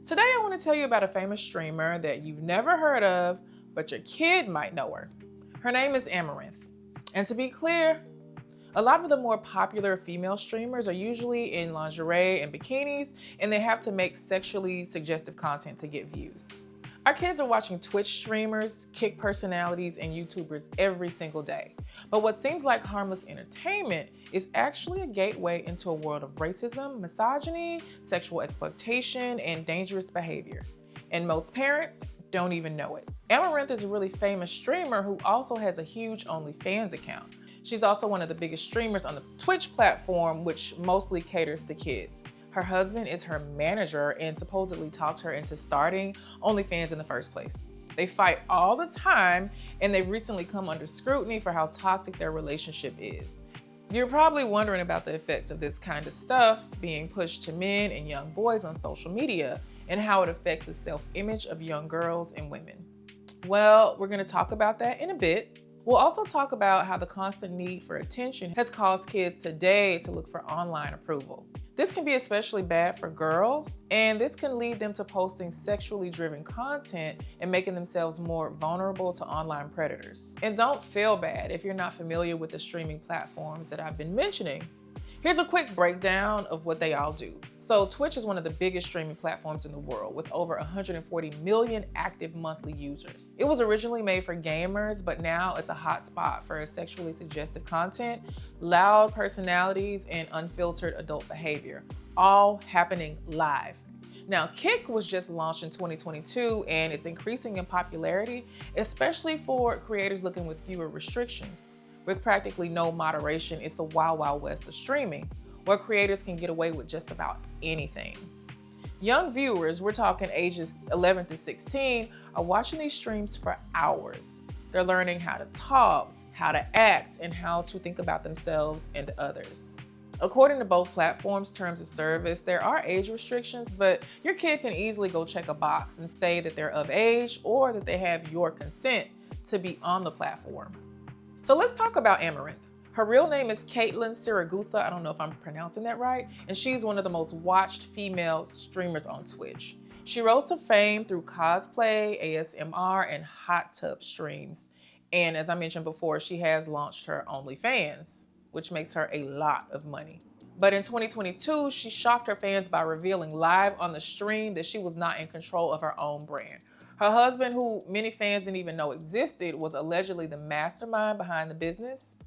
Today I want to tell you about a famous streamer that you've never heard of, but your kid might know her. Her name is Amouranth. And to be clear, a lot of the more popular female streamers are usually in lingerie and bikinis, and they have to make sexually suggestive content to get views. Our kids are watching Twitch streamers, Kick personalities, and YouTubers every single day. But what seems like harmless entertainment is actually a gateway into a world of racism, misogyny, sexual exploitation, and dangerous behavior. And most parents don't even know it. Amouranth is a really famous streamer who also has a huge OnlyFans account. She's also one of the biggest streamers on the Twitch platform, which mostly caters to kids. Her husband is her manager and supposedly talked her into starting OnlyFans in the first place. They fight all the time, and they've recently come under scrutiny for how toxic their relationship is. You're probably wondering about the effects of this kind of stuff being pushed to men and young boys on social media and how it affects the self-image of young girls and women. Well, we're gonna talk about that in a bit. We'll also talk about how the constant need for attention has caused kids today to look for online approval. This can be especially bad for girls, and this can lead them to posting sexually driven content and making themselves more vulnerable to online predators. And don't feel bad if you're not familiar with the streaming platforms that I've been mentioning. Here's a quick breakdown of what they all do. So Twitch is one of the biggest streaming platforms in the world with over 140 million active monthly users. It was originally made for gamers, but now it's a hot spot for sexually suggestive content, loud personalities, and unfiltered adult behavior, all happening live. Now, Kick was just launched in 2022 and it's increasing in popularity, especially for creators looking with fewer restrictions. With practically no moderation, it's the wild, wild west of streaming, where creators can get away with just about anything. Young viewers, we're talking ages 11 to 16, are watching these streams for hours. They're learning how to talk, how to act, and how to think about themselves and others. According to both platforms' terms of service, there are age restrictions, but your kid can easily go check a box and say that they're of age or that they have your consent to be on the platform. So let's talk about Amouranth. Her real name is Caitlin Siragusa. I don't know if I'm pronouncing that right. And she's one of the most watched female streamers on Twitch. She rose to fame through cosplay, ASMR, and hot tub streams. And as I mentioned before, she has launched her OnlyFans, which makes her a lot of money. But in 2022, she shocked her fans by revealing live on the stream that she was not in control of her own brand. Her husband, who many fans didn't even know existed, was allegedly the mastermind behind the business.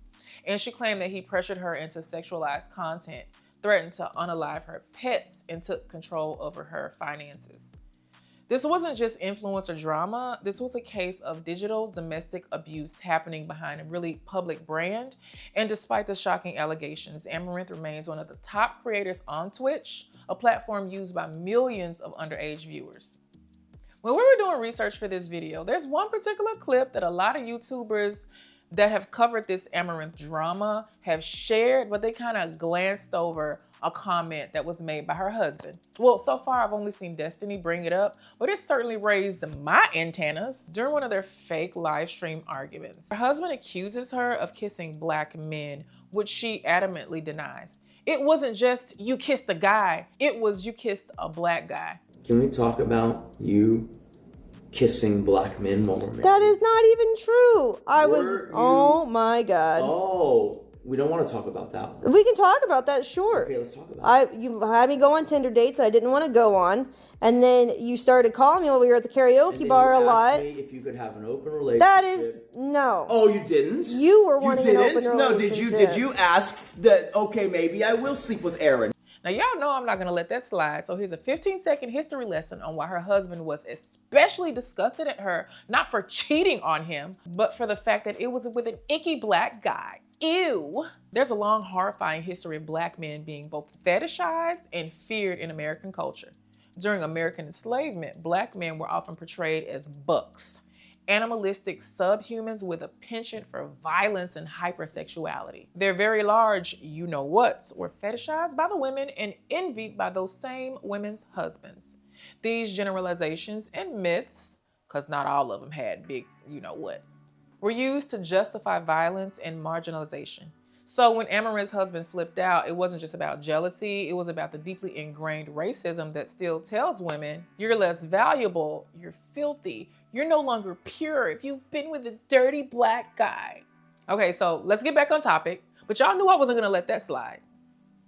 And she claimed that he pressured her into sexualized content, threatened to unalive her pets, and took control over her finances. This wasn't just influencer drama. This was a case of digital domestic abuse happening behind a really public brand. And despite the shocking allegations, Amouranth remains one of the top creators on Twitch, a platform used by millions of underage viewers. When we were doing research for this video, there's one particular clip that a lot of YouTubers that have covered this Amouranth drama have shared, but they kind of glanced over a comment that was made by her husband. Well, so far I've only seen Destiny bring it up, but it certainly raised my antennas during one of their fake live stream arguments. Her husband accuses her of kissing black men, which she adamantly denies. It wasn't just you kissed a guy, it was you kissed a black guy. Can we talk about you kissing black men while we're married? That is not even true. Oh my God. Oh, we don't want to talk about that one. We can talk about that, sure. Okay, let's talk about it. You had me go on Tinder dates that I didn't want to go on, and then you started calling me while we were at the karaoke bar a lot. You asked me if you could have an open relationship. That is, no. Oh, you didn't? You were wanting an open relationship. No, did you ask that, okay, maybe I will sleep with Aaron? Now, y'all know I'm not gonna let that slide, so here's a 15-second history lesson on why her husband was especially disgusted at her, not for cheating on him, but for the fact that it was with an icky black guy. Ew. There's a long, horrifying history of black men being both fetishized and feared in American culture. During American enslavement, black men were often portrayed as bucks, animalistic subhumans with a penchant for violence and hypersexuality. Their very large you-know-whats were fetishized by the women and envied by those same women's husbands. These generalizations and myths, because not all of them had big you-know-what, were used to justify violence and marginalization. So when Amouranth's husband flipped out, it wasn't just about jealousy, it was about the deeply ingrained racism that still tells women, you're less valuable, you're filthy, you're no longer pure if you've been with a dirty black guy. Okay, so let's get back on topic, but y'all knew I wasn't gonna let that slide.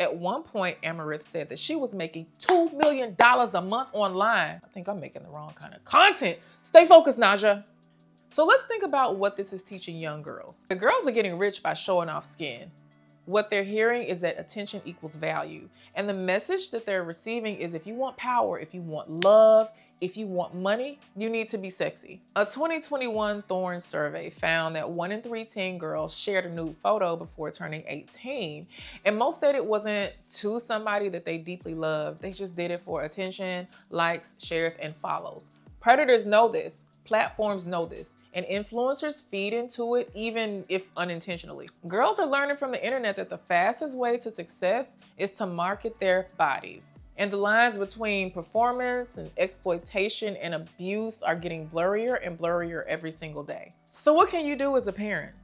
At one point, Amouranth said that she was making $2 million a month online. I think I'm making the wrong kind of content. Stay focused, Naja. So let's think about what this is teaching young girls. The girls are getting rich by showing off skin. What they're hearing is that attention equals value. And the message that they're receiving is if you want power, if you want love, if you want money, you need to be sexy. A 2021 Thorn survey found that 1 in 3 teen girls shared a nude photo before turning 18. And most said it wasn't to somebody that they deeply loved. They just did it for attention, likes, shares, and follows. Predators know this. Platforms know this, and influencers feed into it even if unintentionally. Girls are learning from the internet that the fastest way to success is to market their bodies. And the lines between performance and exploitation and abuse are getting blurrier and blurrier every single day. So what can you do as a parent?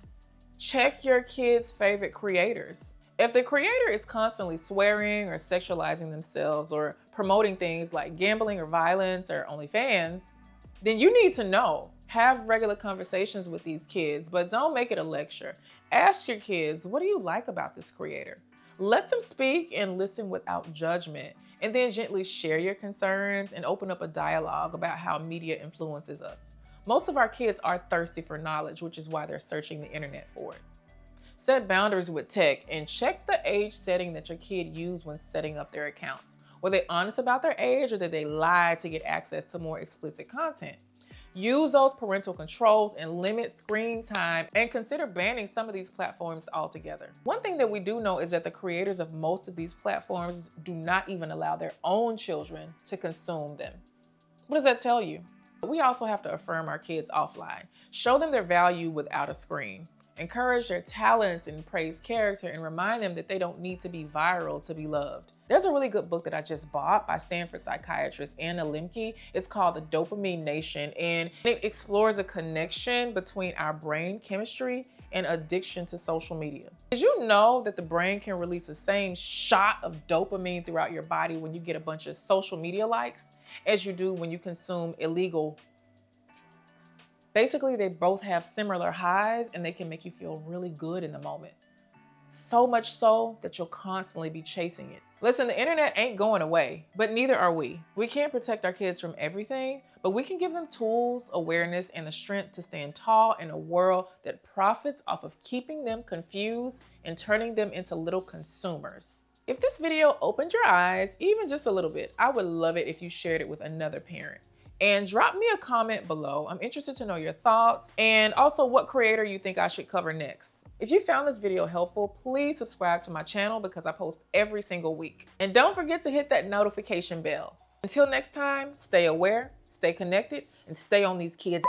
Check your kids' favorite creators. If the creator is constantly swearing or sexualizing themselves or promoting things like gambling or violence or OnlyFans, then you need to know. Have regular conversations with these kids, but don't make it a lecture. Ask your kids, what do you like about this creator? Let them speak and listen without judgment, and then gently share your concerns and open up a dialogue about how media influences us. Most of our kids are thirsty for knowledge, which is why they're searching the internet for it. Set boundaries with tech and check the age setting that your kid used when setting up their accounts. Were they honest about their age, or did they lie to get access to more explicit content? Use those parental controls and limit screen time, and consider banning some of these platforms altogether. One thing that we do know is that the creators of most of these platforms do not even allow their own children to consume them. What does that tell you? We also have to affirm our kids offline. Show them their value without a screen. Encourage their talents and praise character, and remind them that they don't need to be viral to be loved. There's a really good book that I just bought by Stanford psychiatrist Anna Lemke. It's called The Dopamine Nation, and it explores a connection between our brain chemistry and addiction to social media. Did you know that the brain can release the same shot of dopamine throughout your body when you get a bunch of social media likes as you do when you consume illegal drugs? Basically, they both have similar highs, and they can make you feel really good in the moment. So much so that you'll constantly be chasing it. Listen, the internet ain't going away, but neither are we. We can't protect our kids from everything, but we can give them tools, awareness, and the strength to stand tall in a world that profits off of keeping them confused and turning them into little consumers. If this video opened your eyes, even just a little bit, I would love it if you shared it with another parent. And drop me a comment below. I'm interested to know your thoughts, and also what creator you think I should cover next. If you found this video helpful, please subscribe to my channel because I post every single week. And don't forget to hit that notification bell. Until next time, stay aware, stay connected, and stay on these kids'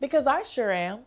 because I sure am.